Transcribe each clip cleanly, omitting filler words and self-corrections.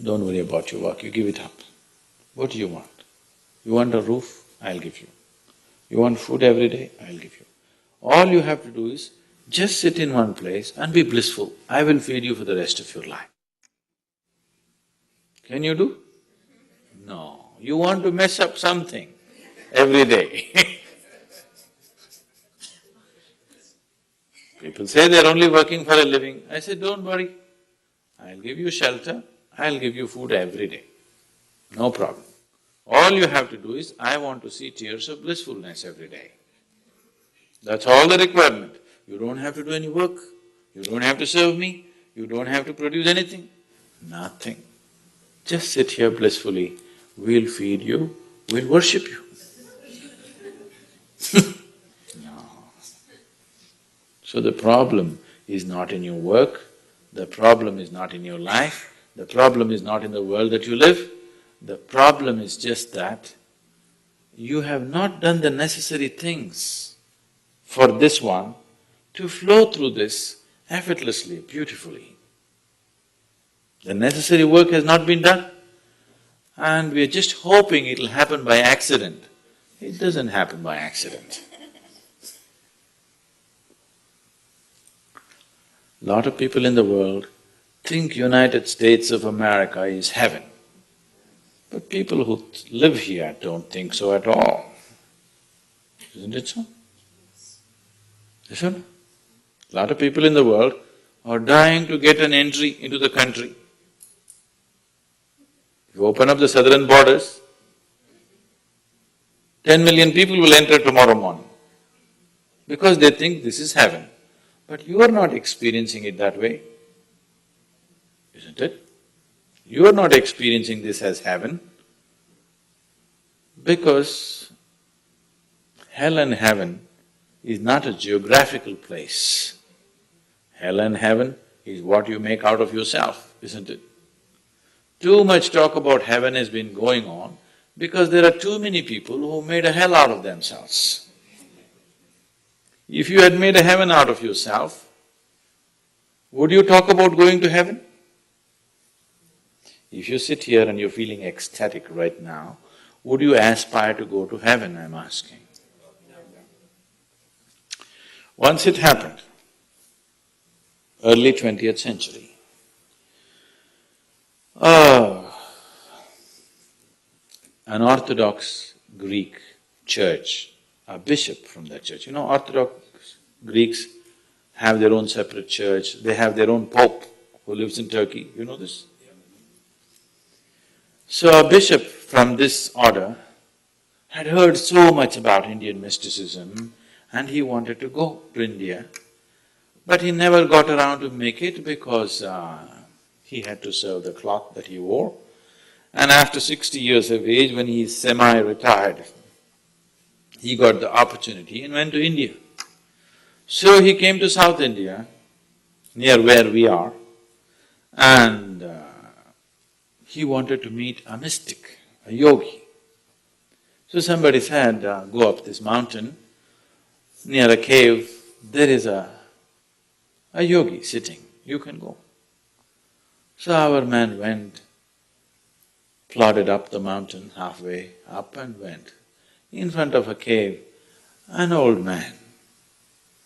don't worry about your work, you give it up. What do you want? You want a roof? I'll give you. You want food every day? I'll give you. All you have to do is just sit in one place and be blissful. I will feed you for the rest of your life. Can you do? No. You want to mess up something every day. People say they're only working for a living. I say, don't worry. I'll give you shelter, I'll give you food every day. No problem. All you have to do is, I want to see tears of blissfulness every day. That's all the requirement. You don't have to do any work, you don't have to serve me, you don't have to produce anything, nothing. Just sit here blissfully, we'll feed you, we'll worship you. No. So the problem is not in your work, the problem is not in your life, the problem is not in the world that you live, the problem is just that you have not done the necessary things for this one to flow through this effortlessly, beautifully. The necessary work has not been done and we are just hoping it'll happen by accident. It doesn't happen by accident. Lot of people in the world think United States of America is heaven. But people who live here don't think so at all. Isn't it so? Isn't it? A lot of people in the world are dying to get an entry into the country. If you open up the southern borders, 10 million people will enter tomorrow morning because they think this is heaven. But you are not experiencing it that way, isn't it? You are not experiencing this as heaven because hell and heaven is not a geographical place. Hell and heaven is what you make out of yourself, isn't it? Too much talk about heaven has been going on because there are too many people who made a hell out of themselves. If you had made a heaven out of yourself, would you talk about going to heaven? If you sit here and you're feeling ecstatic right now, would you aspire to go to heaven, I'm asking? Once it happened, early 20th century, an Orthodox Greek church, a bishop from that church, Orthodox Greeks have their own separate church, they have their own pope who lives in Turkey, you know this? So a bishop from this order had heard so much about Indian mysticism and he wanted to go to India, but he never got around to make it because he had to serve the cloth that he wore. And after 60 years of age, when he is semi-retired, he got the opportunity and went to India. So he came to South India, near where we are, and he wanted to meet a mystic, a yogi. So somebody said, go up this mountain, near a cave, there is a yogi sitting, you can go. So our man went, plodded up the mountain, halfway up and went. In front of a cave, an old man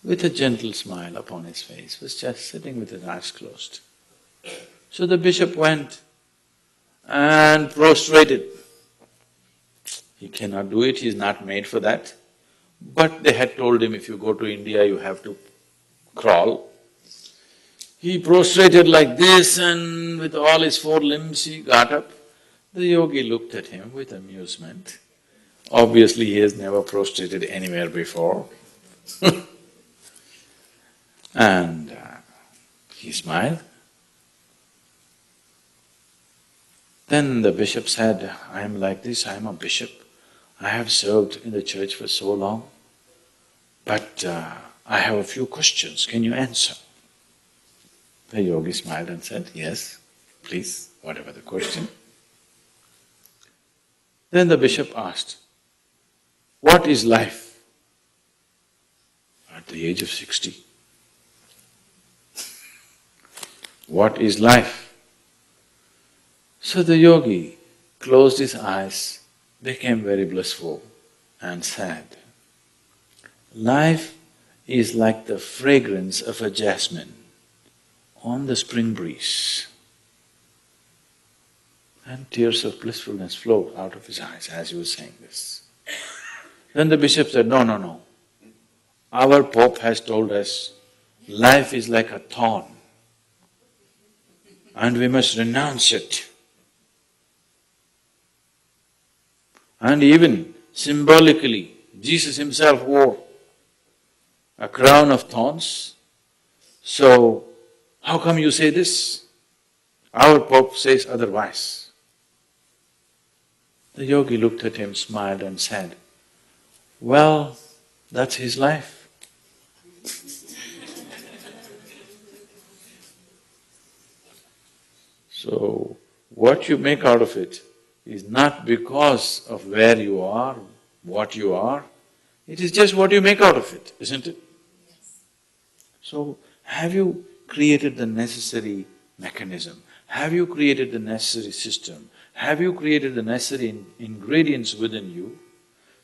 with a gentle smile upon his face was just sitting with his eyes closed. So the bishop went and prostrated. He cannot do it, he is not made for that. But they had told him, if you go to India, you have to crawl. He prostrated like this and with all his four limbs he got up. The yogi looked at him with amusement. Obviously, he has never prostrated anywhere before. And he smiled. Then the bishop said, I am like this, I am a bishop. I have served in the church for so long, but I have a few questions, can you answer? The yogi smiled and said, yes, please, whatever the question. Then the bishop asked, what is life? At the age of 60. What is life? So the yogi closed his eyes, became very blissful and said, life is like the fragrance of a jasmine on the spring breeze. And tears of blissfulness flowed out of his eyes as he was saying this. Then the bishop said, no, no, no. Our Pope has told us life is like a thorn and we must renounce it. And even symbolically, Jesus himself wore a crown of thorns. So, how come you say this? Our Pope says otherwise. The yogi looked at him, smiled and said, well, that's his life. So, what you make out of it is not because of where you are, what you are, it is just what you make out of it, isn't it? So, have you created the necessary mechanism? Have you created the necessary system? Have you created the necessary ingredients within you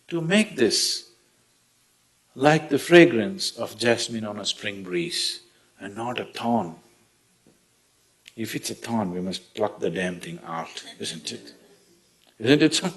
to make this like the fragrance of jasmine on a spring breeze and not a thorn? If it's a thorn, we must pluck the damn thing out, isn't it? Isn't it so?